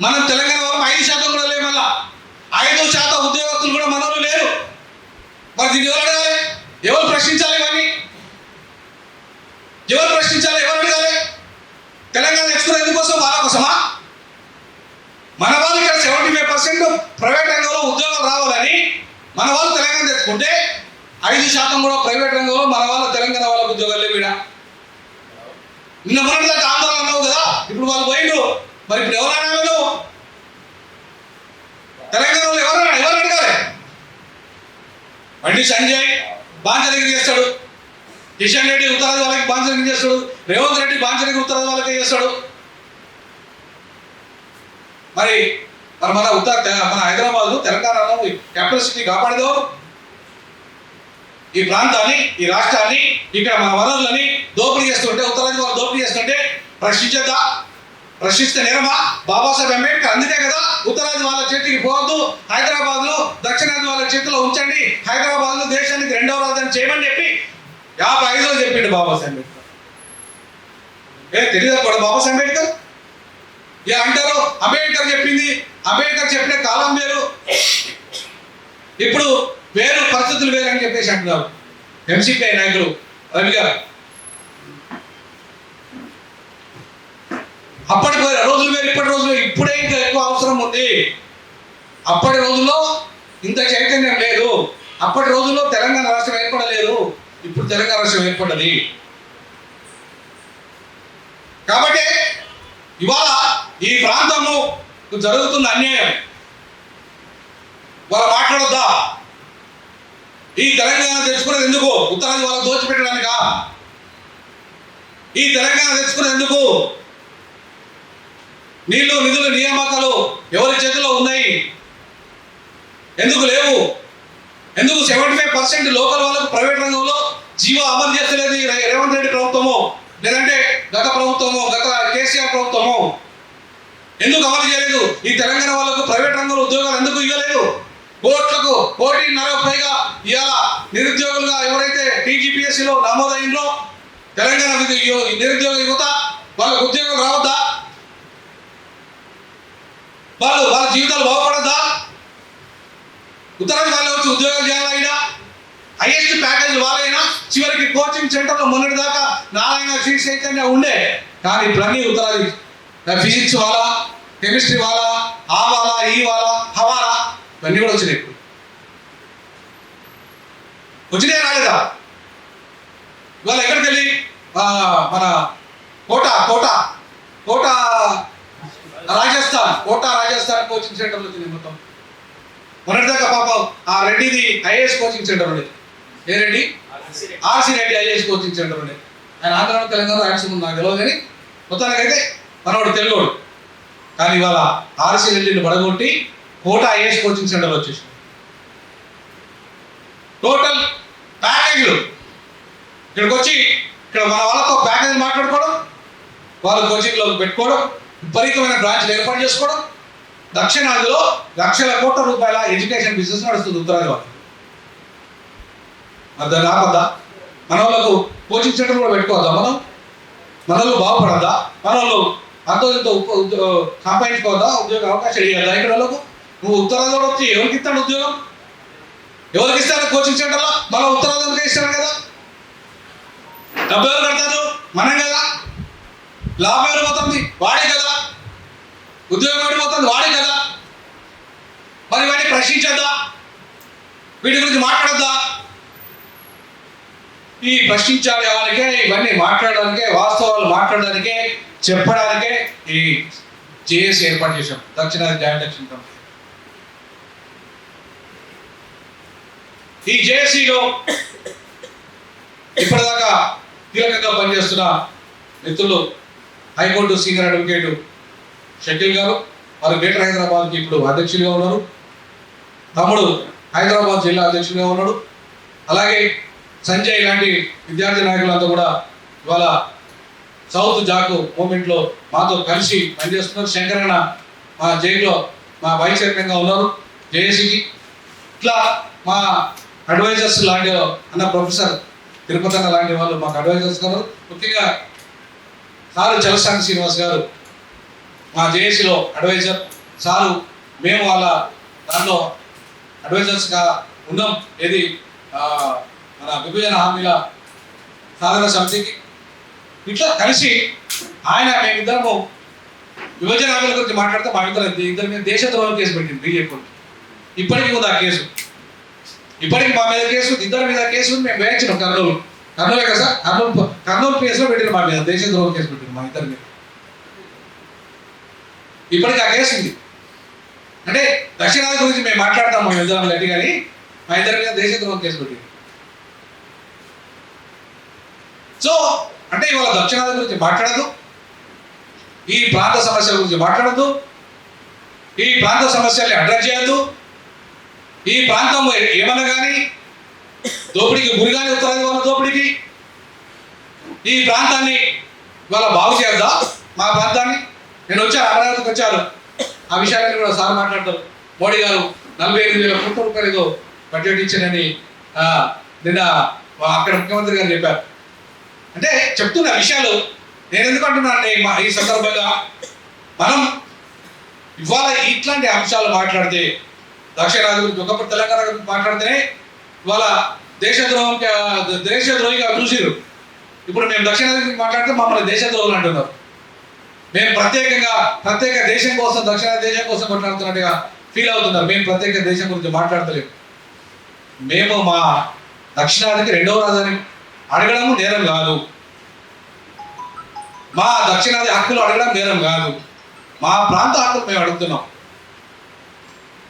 మనం తెలంగాణ వాళ్ళం 5% కూడా లేవు. మళ్ళా 5% ఉద్యోగస్తులు కూడా మనలో లేరు. మరి దీన్ని ఎవరు అడగాలి? ఎవరు ప్రశ్నించాలి? ఇవన్నీ ఎవరు ప్రశ్నించాలి? ఎవరు అడగాలి? తెలంగాణ ఎక్స్ప్రెస్ ఎందుకోసం? వాళ్ళ కోసమా? మన వాళ్ళు ఇక్కడ 75% ప్రైవేట్ రంగంలో ఉద్యోగాలు రావాలని మన వాళ్ళు తెలంగాణ తెచ్చుకుంటే 5% కూడా ప్రైవేట్ రంగంలో మన వాళ్ళ తెలంగాణ వాళ్ళకు ఉద్యోగాలు లేవు. నిన్న మొన్నటి దాకా ఆందోళన అన్నావు కదా, ఇప్పుడు వాళ్ళు పోయిండు. మరి ఇప్పుడు ఎవరైనా నువ్వు తెలంగాణలో ఎవరు అడగాలి? బండి సంజయ్ బాంచనగిరి చేస్తాడు, కిషన్ రెడ్డి ఉత్తరాది వాళ్ళకి బాంచనగిరి చేస్తాడు, రేవంత్ రెడ్డి బాంచనగిరి ఉత్తరాది వాళ్ళకి చేస్తాడు. మరి మన హైదరాబాద్ తెలంగాణలో క్యాపిటల్ సిటీ కాపాడేదో ఈ ప్రాంతాన్ని, ఈ రాష్ట్రాన్ని, ఇక్కడ మన వనరులని దోపిడీ చేస్తుంటే, ఉత్తరాది వాళ్ళు దోపిడీ చేస్తుంటే ప్రశ్నించద్దా? ప్రశ్నిస్తే నేరమా? బాబాసాహెబ్ అంబేద్కర్ అందుకే కదా ఉత్తరాది వాళ్ళ చేతికి పోవద్దు, హైదరాబాద్ లో దక్షిణాది వాళ్ళ చేతిలో ఉంచండి, హైదరాబాద్ లో దేశానికి రెండవ రాజధాని చేయమని చెప్పి 55లో చెప్పిండు బాబాసాహెబ్ అంబేద్కర్. తెలియదు కూడా బాబాసాహెబ్ అంబేద్కర్? ఇక అంటారు అంబేద్కర్ చెప్పింది, అంబేద్కర్ చెప్పిన కాలం వేరు, ఇప్పుడు వేరు, పరిస్థితులు వేరు అని చెప్పేసి అంటున్నారు ఎంసీపీ నాయకులు రవి గారు. అప్పటి రోజులు వేరు, ఇప్పటి రోజులు ఇప్పుడే ఇంకా ఎక్కువ అవసరం ఉంది. అప్పటి రోజుల్లో ఇంత చైతన్యం లేదు, అప్పటి రోజుల్లో తెలంగాణ రాష్ట్రం ఏర్పడలేదు, ఇప్పుడు తెలంగాణ రాష్ట్రం ఏర్పడ్డది. కాబట్టి ఇవాళ ఈ ప్రాంతము జరుగుతున్న అన్యాయం వాళ్ళు మాట్లాడొద్దా? ఈ తెలంగాణ తెచ్చుకునేది ఎందుకు? ఉత్తరాది వాళ్ళకు దోచిపెట్టడానికా? ఈ తెలంగాణ తెచ్చుకునేది ఎందుకు? నీళ్లు, నిధులు, నియామకాలు ఎవరి చేతిలో ఉన్నాయి? ఎందుకు లేవు? ఎందుకు 75% లోకల్ వాళ్ళకు ప్రైవేట్ రంగంలో జీవో అమలు చేస్తలేదు రేవంత్ రెడ్డి ప్రభుత్వము, లేదంటే గత ప్రభుత్వము, గత కేసీఆర్ ప్రభుత్వము ఎందుకు అమలు చేయలేదు? ఈ తెలంగాణ వాళ్ళకు ప్రైవేట్ రంగంలో ఉద్యోగాలు ఎందుకు ఇవ్వలేదు? కోట్లకు 1.5 పైగా ఇవాళ నిరుద్యోగులుగా ఎవరైతే టీజీపీఎస్సీలో నమోదైందో తెలంగాణ నిరుద్యోగ యువత, వాళ్ళకు ఉద్యోగం రావద్దా? వాళ్ళ జీవితాలు బాగుపడద్దా? ఉత్తరాది వాళ్ళు వచ్చి ఉద్యోగాలు చేయాలైనా హైయెస్ట్ ప్యాకేజ్ వాళ్ళైనా చివరికి కోచింగ్ సెంటర్లో మొన్నటి దాకా నారాయణ, శ్రీ చైతన్య ఉండే, కానీ ఇప్పుడు అన్ని ఉత్తరాది ఫిజిక్స్ వాళ్ళ, కెమిస్ట్రీ వాళ్ళ, ఆ వాళ్ళ, ఈ వాళ్ళ, హవాలా ఇవన్నీ కూడా వచ్చినాయి. ఇప్పుడు వచ్చినాయి రాలేదా? ఇవాళ ఎక్కడికి వెళ్ళి మన కోట రాజస్థాన్ కోచింగ్ సెంటర్లో వచ్చింది మొత్తం. మొన్నటిదాకా పాపం ఆ రెడ్డిది ఐఏఎస్ కోచింగ్ సెంటర్ ఉండేది. ఏ Reddy? RC Reddy IAS coaching centre ఉండేది. ఆయన ఆంధ్ర తెలంగాణ యాక్షన్ ఉంది నాకు తెలియదు, కానీ మొత్తానికైతే మనవాడు తెలుగుడు. కానీ ఇవాళ ఆర్సీ రెడ్డిని పడగొట్టి కోట ఐఏఎస్ కోచింగ్ సెంటర్ వచ్చేసి టోటల్ ప్యాకేజీలు ఇక్కడికి వచ్చి ఇక్కడ మన వాళ్ళతో ప్యాకేజ్ మాట్లాడుకోవడం, వాళ్ళు కోచింగ్లో పెట్టుకోవడం, విపరీతమైన బ్రాంచ్లు ఏర్పాటు చేసుకోవడం. దక్షిణాదిలో లక్షల కోట్ల రూపాయల ఎడ్యుకేషన్ బిజినెస్ నడుస్తుంది ఉత్తరాది వాళ్ళు. మరి దాన్ని ఆపద్దా? మన వాళ్ళకు కోచింగ్ సెంటర్ కూడా పెట్టుకోవద్దా? మన వాళ్ళు బాగుపడద్దా? మన వాళ్ళు అంతో ఇంతో సంపాదించుకోవద్దా? ఉద్యోగ అవకాశాలు ఇవ్వద్దా? ఇక్కడ వాళ్ళకు నువ్వు ఉత్తరాదిలో వచ్చి ఎవరికి ఇస్తాడు ఉద్యోగం? ఎవరికి ఇస్తాడు కోచింగ్ సెంటర్లో? మన ఉత్తరాదికే ఇస్తాడు కదా. డబ్బు ఎవరు కడతారు? మనం కదా. లాభం ఎవరు పోతుంది? వాడే కదా. ఉద్యోగం ఎవరు పోతుంది? వాడే కదా. మరి వాడిని ప్రశ్నించద్దా? వీటి గురించి మాట్లాడద్దా? ఈ ప్రశ్నించడానికే, ఇవన్నీ మాట్లాడడానికే, వాస్తవాలు మాట్లాడడానికే, చెప్పడానికే ఈ జేఏసీ ఏర్పాటు చేశాం, దక్షిణాది జాయింట్ యాక్షన్ కమిటీ. ఈ జేఏసీలో ఇప్పటిదాకా కీలకంగా పనిచేస్తున్న మిత్రులు హైకోర్టు సీనియర్ అడ్వకేట్ షకీల్ గారు, వారు గ్రేటర్ హైదరాబాద్కి ఇప్పుడు అధ్యక్షులుగా ఉన్నారు. తమ్ముడు హైదరాబాద్ జిల్లా అధ్యక్షులుగా ఉన్నాడు. అలాగే సంజయ్ లాంటి విద్యార్థి నాయకులంతా కూడా ఇవాళ సౌత్ జాకు మూమెంట్లో మాతో కలిసి పనిచేస్తున్నారు. శంకరన్న మా జైల్లో మా వైస్ చైర్మన్గా ఉన్నారు జేఏసీకి. ఇట్లా మా అడ్వైజర్స్ లాంటి అన్న ప్రొఫెసర్ తిరుపతి అన్న లాంటి వాళ్ళు మాకు అడ్వైజర్స్ గారు. ముఖ్యంగా సారు చలసాని శ్రీనివాస్ గారు మా జేఏసీలో అడ్వైజర్ సారు. మేము వాళ్ళ దాంట్లో అడ్వైజర్స్గా ఉన్నాం. ఏది మన విభజన హామీల సాధన సమితికి. ఇట్లా కలిసి మేమిద్దరము విభజన హామీల గురించి మాట్లాడితే మా ఇద్దరి మీద దేశద్రోహం కేసు పెట్టింది బీజేపీ. ఇప్పటికీ ఉంది ఆ కేసు, ఇప్పటికి మా మీద కేసు, ఇద్దరి మీద కేసు మేము వేయించినాం. కర్నూలే కదా సార్, కర్నూలు కేసులో పెట్టిన మా మీద దేశద్రోహం కేసు పెట్టింది మా ఇద్దరి మీద. ఇప్పటికి ఆ కేసు ఉంది. అంటే దక్షిణాది గురించి మేము మాట్లాడతాం మా ఇద్దరం గట్టి, కానీ మా ఇద్దరి మీద దేశద్రోహం కేసు పెట్టింది. సో అంటే ఇవాళ దక్షిణాది గురించి మాట్లాడదు, ఈ ప్రాంత సమస్యల గురించి మాట్లాడద్దు, ఈ ప్రాంత సమస్యల్ని అడ్రస్ చేయొద్దు. ఈ ప్రాంతం ఏమన్నా కానీ దోపిడీకి గురిగానే ఉత్తరాది వాళ్ళ దోపిడీకి ఈ ప్రాంతాన్ని ఇవాళ బాగు చేద్దా మా ప్రాంతాన్ని. నేను వచ్చాను, అమరావతికి వచ్చాను, ఆ విషయాన్ని కూడా సార్ మాట్లాడతారు. మోడీ గారు 48,000 కోట్ల రూపాయలు ఏదో బడ్జెట్ ఇచ్చానని నిన్న అక్కడ ముఖ్యమంత్రి గారు చెప్పారు. అంటే చెప్తున్న విషయాలు నేను ఎందుకు అంటున్నాను ఈ సందర్భంగా మనం ఇవాళ ఇట్లాంటి అంశాలు మాట్లాడితే దక్షిణాది గురించి ఒకప్పుడు తెలంగాణ గురించి మాట్లాడితేనే ఇవాళ దేశద్రోహిగా చూసిరు. ఇప్పుడు మేము దక్షిణాది గురించి మాట్లాడితే మమ్మల్ని దేశద్రోహులు అంటున్నారు. మేము ప్రత్యేక దేశం కోసం దక్షిణాది దేశం కోసం కొట్లాడుతున్నట్టుగా ఫీల్ అవుతున్నారు. మేము ప్రత్యేక దేశం గురించి మాట్లాడతలేము. మేము మా దక్షిణాదికి రెండవ రాజధాని అడగడం నేరం కాదు. మా దక్షిణాది హక్కులు అడగడం నేరం కాదు. మా ప్రాంత హక్కులు మేము అడుగుతున్నాం.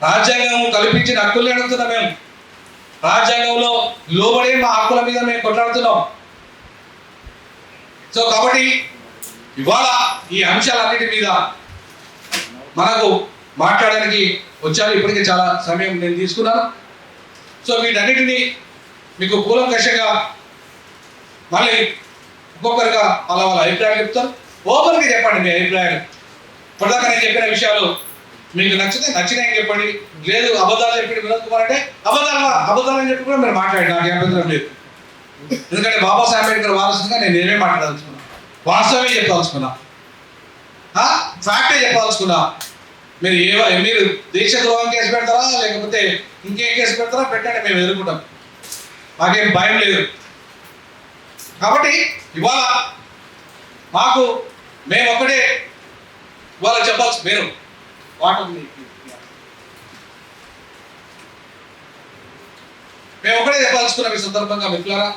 రాజ్యాంగం కల్పించిన హక్కుల్ని అడుగుతున్నాం. మేము రాజ్యాంగంలో లోబడే మా హక్కుల మీద మేము కొట్లాడుతున్నాం. సో కాబట్టి ఇవాళ ఈ అంశాలన్నిటి మీద మనకు మాట్లాడడానికి వచ్చారు. ఇప్పటికే చాలా సమయం నేను తీసుకున్నాను. సో వీటన్నిటినీ మీకు కూలంకషంగా మళ్ళీ ఒక్కొక్కరిగా వాళ్ళ అభిప్రాయాలు చెప్తారు. ఓపెన్గా చెప్పండి మీ అభిప్రాయాలు. ఇప్పటిదాకా నేను చెప్పిన విషయాలు మీకు నచ్చినాయని చెప్పండి. లేదు అబద్ధాలు చెప్పి వినోద్ కుమార్ అంటే అబద్ధాలని చెప్పి కూడా మీరు మాట్లాడండి, నాకు అభ్యంతరం లేదు. ఎందుకంటే బాబాసాహెబ్ అంబేద్కర్ వారసుగా నేను ఏమేమి మాట్లాడదలుచుకున్నా, వాస్తవమే చెప్పదలుచుకున్నా, ఫ్యాక్టే చెప్పదలుచుకున్నా. మీరు దేశద్రోహం కేసు పెడతారా లేకపోతే ఇంకేం కేసు పెడతారా పెట్టండి, మేము ఎదుర్కొంటాం, మాకేం భయం లేదు. కాబట్టి ఇవాళ మాకు మేము ఒక్కటే ఇవాళ చెప్పాల్సి మీరు మేము ఒకటే చెప్పాల్సుకున్నాం ఈ సందర్భంగా మిత్రులారా.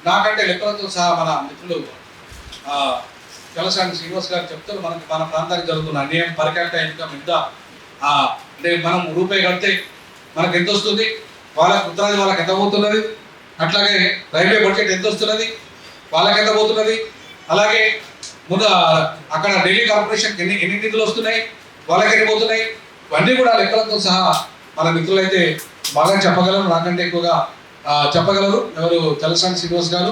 నాకంటే లెక్కలతో సహా మన మిత్రులు చలసాని శ్రీనివాస్ గారు చెప్తారు, మనకి మన ప్రాంతానికి జరుగుతున్న అన్యాయం పర్ క్యాపిటా ఇన్కమ్ ఎంత, అంటే మనం రూపాయి కడితే మనకు ఎంత వస్తుంది, వాళ్ళకి ఉత్తరాది వాళ్ళకి ఎంత పోతున్నది, అట్లాగే రైల్వే బడ్జెట్ ఎంత వస్తున్నది వాళ్ళకి ఎంత పోతున్నది, అలాగే ముందు అక్కడ ఢిల్లీ కార్పొరేషన్కి ఎన్ని నిధులు వస్తున్నాయి వాళ్ళకి ఎన్ని పోతున్నాయి, ఇవన్నీ కూడా లెక్కలతో సహా మన మిత్రులైతే బాగా చెప్పగలరు, నాకంటే ఎక్కువగా చెప్పగలరు. ఎవరు చలసాని శ్రీనివాస్ గారు.